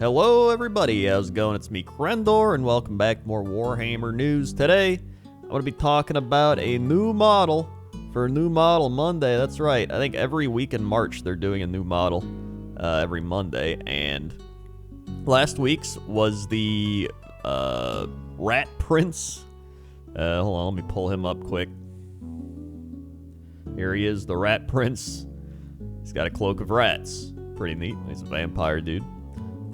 Hello everybody, how's it going? It's me, Krendor, and welcome back to more Warhammer news. Today, I'm going to be talking about a new model for New Model Monday. That's right, I think every week in March they're doing a new model every Monday, and last week's was the Rat Prince. Hold on, let me pull him up quick. Here he is, the Rat Prince. He's got a cloak of rats. Pretty neat, he's a vampire dude.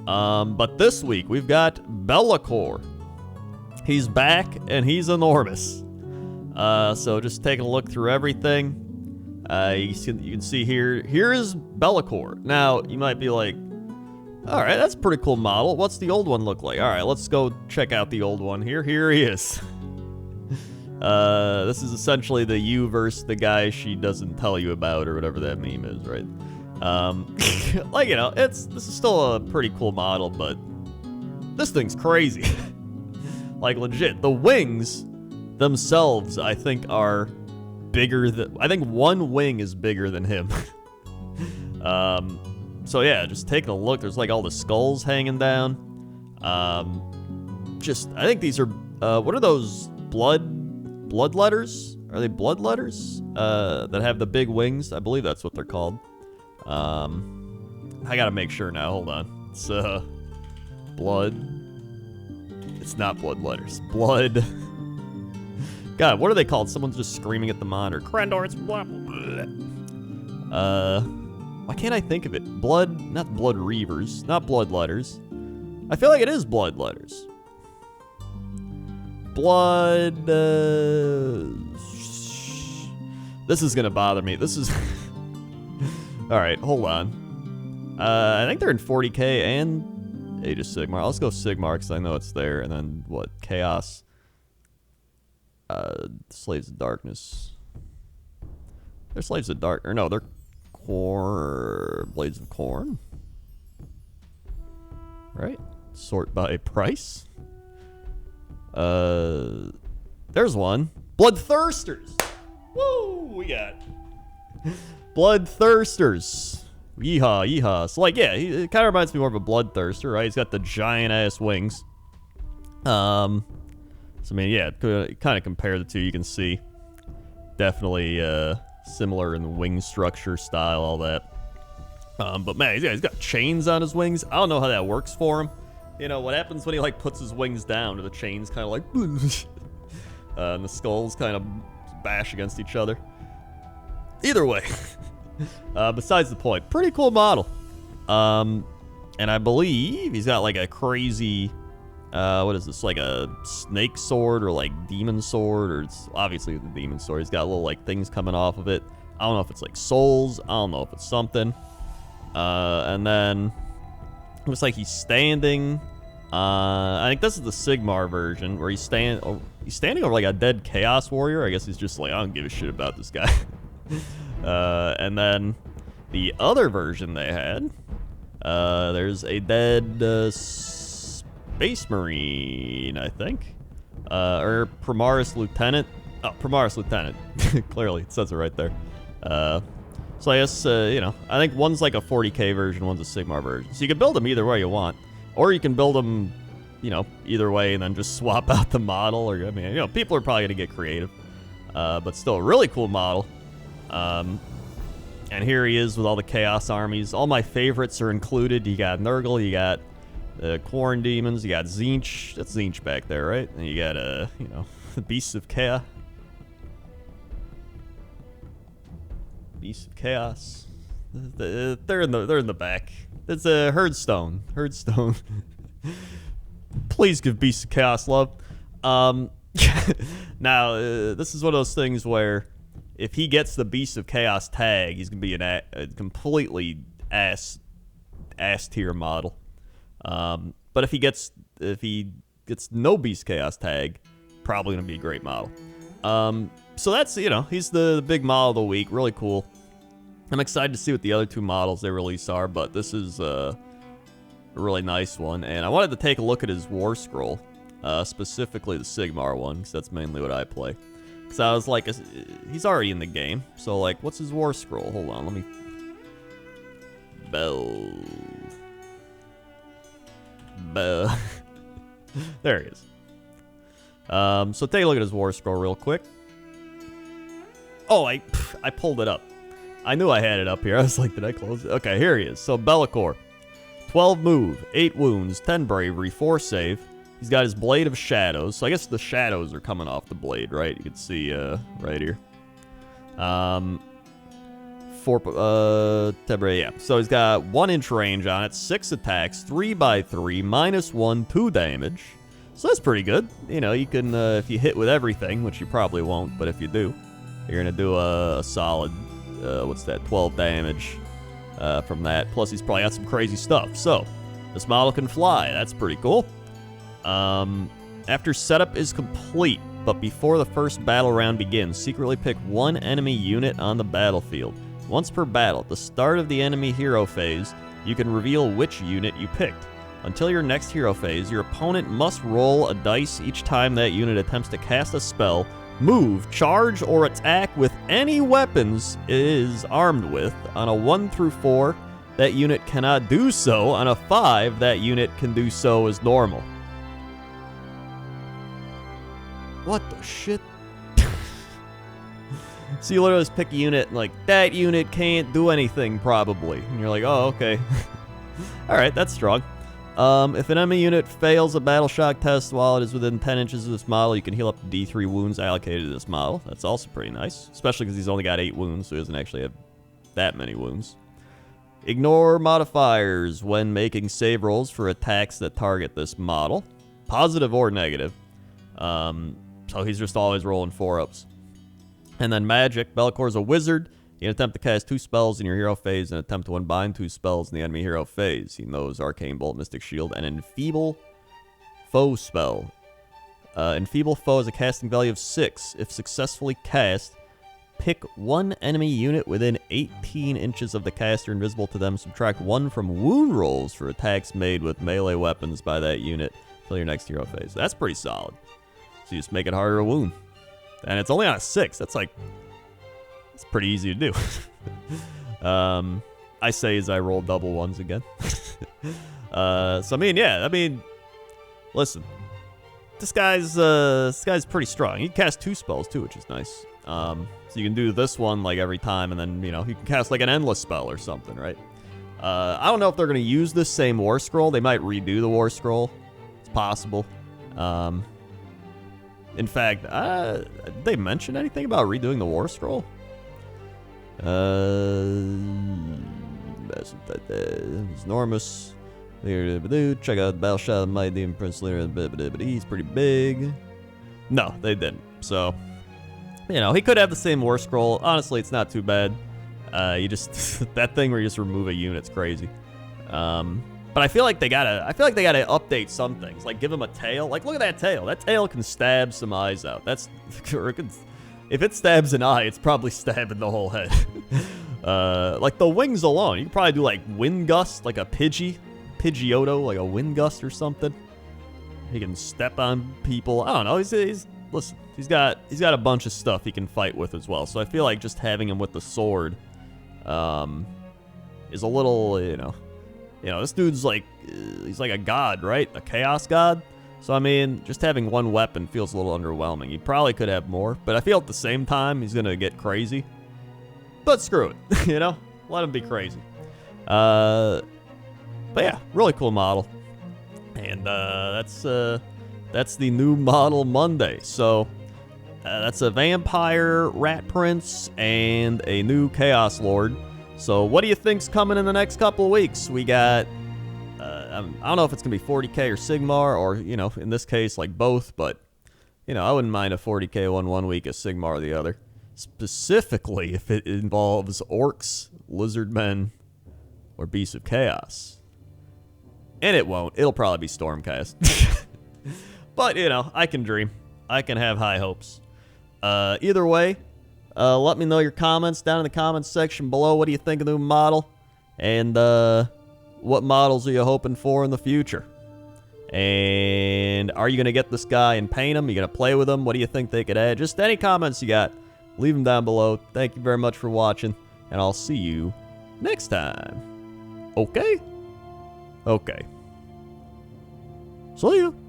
But this week, we've got Belakor. He's back, and he's enormous. So just taking a look through everything. You can see here is Belakor. Now, you might be like, alright, that's a pretty cool model. What's the old one look like? Alright, let's go check out the old one here. Here he is. This is essentially the you versus the guy she doesn't tell you about, or whatever that meme is, right? Like, you know, this is still a pretty cool model, but this thing's crazy. Like, legit. The wings themselves, I think, are bigger than... I think one wing is bigger than him. So yeah, just taking a look, there's like all the skulls hanging down. I think these are, what are those blood letters? Are they blood letters? That have the big wings? I believe that's what they're called. I gotta make sure now, hold on. It's, blood. It's not blood letters. Blood. God, what are they called? Someone's just screaming at the monitor. Krendor, it's blah, blah, blah. Why can't I think of it? Blood, not blood reavers, not blood letters. I feel like it is blood letters. Blood, this is gonna bother me. This is... Alright, hold on. I think they're in 40k and Age of Sigmar. Let's go Sigmar because I know it's there. And then, what? Chaos. Slaves of Darkness. They're Slaves of Dark... Or no, they're... Blades of Corn. Right? Sort by price. There's one. Bloodthirsters! Woo! We got... Bloodthirsters. Yeehaw, yeehaw. So, like, yeah, it kind of reminds me more of a Bloodthirster, right? He's got the giant-ass wings. So, I mean, yeah, kind of compare the two, you can see. Definitely similar in the wing structure, style, all that. But, man, he's got chains on his wings. I don't know how that works for him. You know, what happens when he, like, puts his wings down? Do the chains kind of, like... and the skulls kind of bash against each other? Either way, besides the point, pretty cool model. And I believe he's got like a crazy, what is this, like a snake sword or like demon sword, or it's obviously the demon sword. He's got little like things coming off of it. I don't know if it's like souls. I don't know if it's something. And then it looks like he's standing. I think this is the Sigmar version where he's standing over like a dead Chaos Warrior. I guess he's just like, I don't give a shit about this guy. And then the other version they had, there's a dead Space Marine, I think, or Primaris Lieutenant. Oh, Primaris Lieutenant. Clearly, it says it right there. So I guess, you know, I think one's like a 40k version, one's a Sigmar version. So you can build them either way you want, or you can build them, you know, either way and then just swap out the model. Or I mean, you know, people are probably gonna get creative, but still a really cool model. And here he is with all the Chaos armies. All my favorites are included. You got Nurgle, you got the Corn Demons, you got Tzeentch. That's Tzeentch back there, right? And you got, you know, the Beasts of Chaos. Beasts of Chaos. They're in the back. It's a Herdstone. Herdstone. Please give Beasts of Chaos love. Now, this is one of those things where if he gets the Beast of Chaos tag, he's gonna be a completely ass tier model. But if he gets no Beast Chaos tag, probably gonna be a great model. So that's, you know, he's the big model of the week. Really cool. I'm excited to see what the other two models they release are, but this is a really nice one. And I wanted to take a look at his Warscroll, specifically the Sigmar one, because that's mainly what I play. Because I was like, he's already in the game. So, like, what's his Warscroll? Hold on, let me... There he is. So take a look at his Warscroll real quick. Oh, I pulled it up. I knew I had it up here. I was like, did I close it? Okay, here he is. So Belakor. 12 move, 8 wounds, 10 bravery, 4 save. He's got his Blade of Shadows. So I guess the shadows are coming off the blade, right? You can see right here. 4, 10 bravery, yeah. So he's got 1 inch range on it, 6 attacks, 3x3, -1, 2 damage. So that's pretty good. You know, you can, if you hit with everything, which you probably won't, but if you do, you're going to do a solid, what's that, 12 damage from that. Plus, he's probably got some crazy stuff. So, this model can fly. That's pretty cool. After setup is complete, but before the first battle round begins, secretly pick 1 enemy unit on the battlefield. Once per battle, at the start of the enemy hero phase, you can reveal which unit you picked. Until your next hero phase, your opponent must roll a dice each time that unit attempts to cast a spell, move, charge, or attack with any weapons it is armed with. On a 1 through 4, that unit cannot do so. On a 5, that unit can do so as normal. What the shit? So you literally just pick a unit, and like, that unit can't do anything, probably. And you're like, oh, okay. Alright, that's strong. If an enemy unit fails a battle shock test while it is within 10 inches of this model, you can heal up to D3 wounds allocated to this model. That's also pretty nice, especially because he's only got 8 wounds, so he doesn't actually have that many wounds. Ignore modifiers when making save rolls for attacks that target this model, positive or negative. So he's just always rolling 4-ups. And then magic. Bellacor's a wizard. You can attempt to cast 2 spells in your hero phase and attempt to unbind 2 spells in the enemy hero phase. He knows Arcane Bolt, Mystic Shield, and Enfeeble Foe spell. Enfeeble Foe has a casting value of 6. If successfully cast, pick 1 enemy unit within 18 inches of the caster invisible to them. Subtract 1 from wound rolls for attacks made with melee weapons by that unit until your next hero phase. That's pretty solid. So you just make it harder to wound. And it's only on a 6. That's like... it's pretty easy to do. I say as I roll double ones again. So I mean, yeah, I mean, listen, this guy's pretty strong. He can cast 2 spells too, which is nice. So you can do this one like every time, and then, you know, you can cast like an endless spell or something, right? I don't know if they're gonna use this same Warscroll. They might redo the Warscroll. It's possible. In fact, did they mention anything about redoing the Warscroll? It's enormous. Check out Battle Shot of Mighty Demon Prince Leader. He's pretty big. No, they didn't. So, you know, he could have the same Warscroll. Honestly, it's not too bad. You just that thing where you just remove a unit's crazy. But I feel like they gotta update some things. Like give him a tail. Like look at that tail. That tail can stab some eyes out. That's if it stabs an eye, it's probably stabbing the whole head. Like the wings alone, you can probably do like wind gust, like a Pidgeotto, like a wind gust or something. He can step on people. I don't know. Listen. He's got a bunch of stuff he can fight with as well. So I feel like just having him with the sword, is a little, you know, this dude's like, he's like a god, right? A chaos god. So, I mean, just having 1 weapon feels a little underwhelming. He probably could have more, but I feel at the same time he's going to get crazy. But screw it, you know? Let him be crazy. But yeah, really cool model. And that's the new model Monday. So, that's a Vampire, Rat Prince, and a new Chaos Lord. So, what do you think's coming in the next couple of weeks? We got... I don't know if it's going to be 40k or Sigmar, or, you know, in this case, like both, but, you know, I wouldn't mind a 40k one week, a Sigmar the other. Specifically if it involves orcs, lizardmen, or beasts of chaos. And it won't. It'll probably be Stormcast. But, you know, I can dream. I can have high hopes. Either way, let me know your comments down in the comments section below. What do you think of the new model? And, what models are you hoping for in the future? And are you going to get this guy and paint him? Are you going to play with him? What do you think they could add? Just any comments you got, leave them down below. Thank you very much for watching, and I'll see you next time. Okay? Okay. See ya.